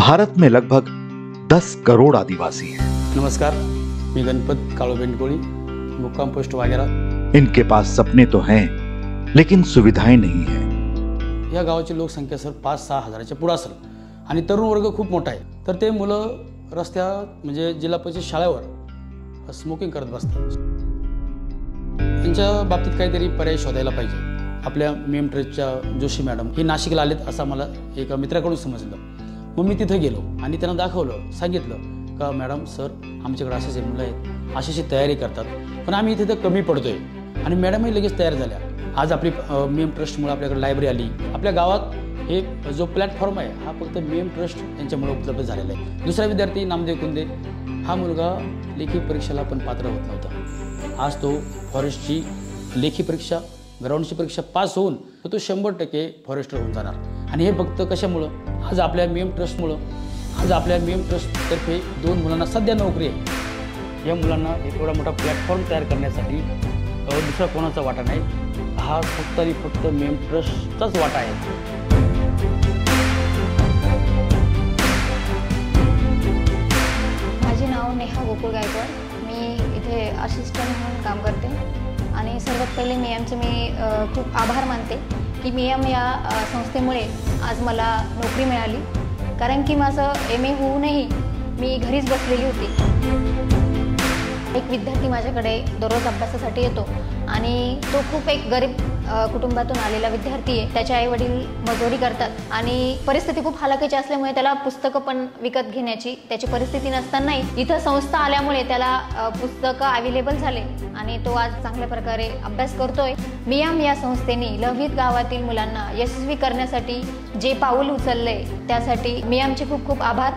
भारत में लगभग 10 करोड़ आदिवासी हैं। नमस्कार, मी गणपत काळू बेंडकोळी, मुक्काम पोस्ट वाघेरा। इनके पास सपने तो हैं, लेकिन सुविधाएं नहीं हैं। या गावाची लोकसंख्या सर 5-6 हजाराच्या पुढे असेल आणि तरुण वर्ग खूप मोठा आहे। तर ते मुलं रस्त्या म्हणजे जिल्हा परिषद शाळेवर स्मोकिंग करत बसतात। यांच्या बाबतीत काहीतरी पर्याय शोधायला पाहिजे। आपल्या मेम ट्रस्टच्या जोशी मॅडम हे नाशिकला आलेत असं मला एक मित्राकडून समजलं। मग मी तिथे गेलो आणि त्यांना दाखवलं, सांगितलं का मॅडम सर आमच्याकडे असेच मुलं आहेत, अशीची तयारी करतात, पण आम्ही इथे तर कमी पडतोय। आणि मॅडमही लगेच तयार झाल्या। आज आपली मेम ट्रस्टमुळे आपल्याकडे लायब्ररी आली। आपल्या गावात हे जो प्लॅटफॉर्म आहे हा फक्त मेम ट्रस्ट यांच्यामुळे उपलब्ध झालेला आहे। दुसरा विद्यार्थी नामदेव कुंदे हा मुलगा लेखी परीक्षेला पण पात्र होत नव्हता। आज तो फॉरेस्टची लेखी परीक्षा, ग्राउंडची परीक्षा पास होऊन तो 100% फॉरेस्टर होऊन जाणार। आणि हे फक्त कशामुळं? आज आपल्या मेम ट्रस्टमुळं। आज आपल्या मेम ट्रस्टतर्फे 2 मुलांना सध्या नोकरी आहे। या मुलांना एवढा मोठा प्लॅटफॉर्म तयार करण्यासाठी दुसरा कोणाचा वाटा नाही, हा फक्त आणि फक्त मेम ट्रस्टचाच वाटा आहे। माझे नाव नेहा गोकुळ गायकवाड, मी इथे असिस्टंट म्हणून काम करते। आणि सर्वात पहिले मियामचे मी खूप आभार मानते की मियाम या संस्थेमुळे आज मला नोकरी मिळाली। कारण की माझं MA होऊनही मी घरीच बसलेली होती। एक विद्यार्थी माझ्याकडे दररोज अभ्यासासाठी येतो आणि तो खूप एक गरीब कुटुंबातून आलेला विद्यार्थी आहे। त्याचे आई वडील मजुरी करतात आणि परिस्थिती खूप हलाखीची असल्यामुळे त्याला पुस्तकं पण विकत घेण्याची त्याची परिस्थिती नसतानाही इथं संस्था आल्यामुळे त्याला पुस्तकं अवेलेबल झाले आणि तो आज चांगल्या प्रकारे अभ्यास करतोय। मियाम या संस्थेने लवहित गावातील मुलांना यशस्वी करण्यासाठी जे पाऊल उचलले त्यासाठी मियामचे खूप खूप आभार।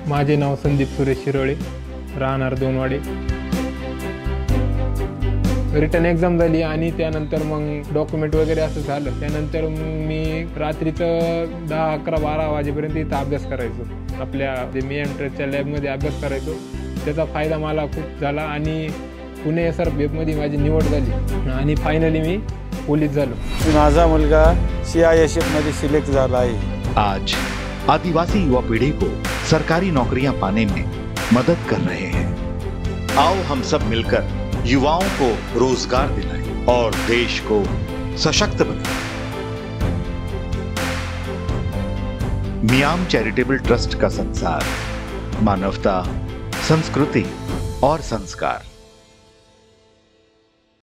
माझे नाव संदीप सुरेश शिरोळे, राहणार दोनवाडी। रिटर्न एक्झाम झाली आणि त्यानंतर मग डॉक्युमेंट वगैरे असं झालं। त्यानंतर मी रात्रीचं 10, 11, 12 वाजेपर्यंत इथं अभ्यास करायचो। आपल्या मेम ट्रस्टच्या लॅबमध्ये अभ्यास करायचो। त्याचा फायदा मला खूप झाला आणि पुणे SRPF माझी निवड झाली आणि फायनली मी पोलीस झालो। माझा मुलगा CISF मध्ये सिलेक्ट झाला आहे। आज आदिवासी युवा पीढ़ी को सरकारी नौकरियां पाने में मदद कर रहे हैं। आओ हम सब मिलकर युवाओं को रोजगार दिलाएं और देश को सशक्त बनाएं। मियाम चैरिटेबल ट्रस्ट का संसार, मानवता, संस्कृति और संस्कार।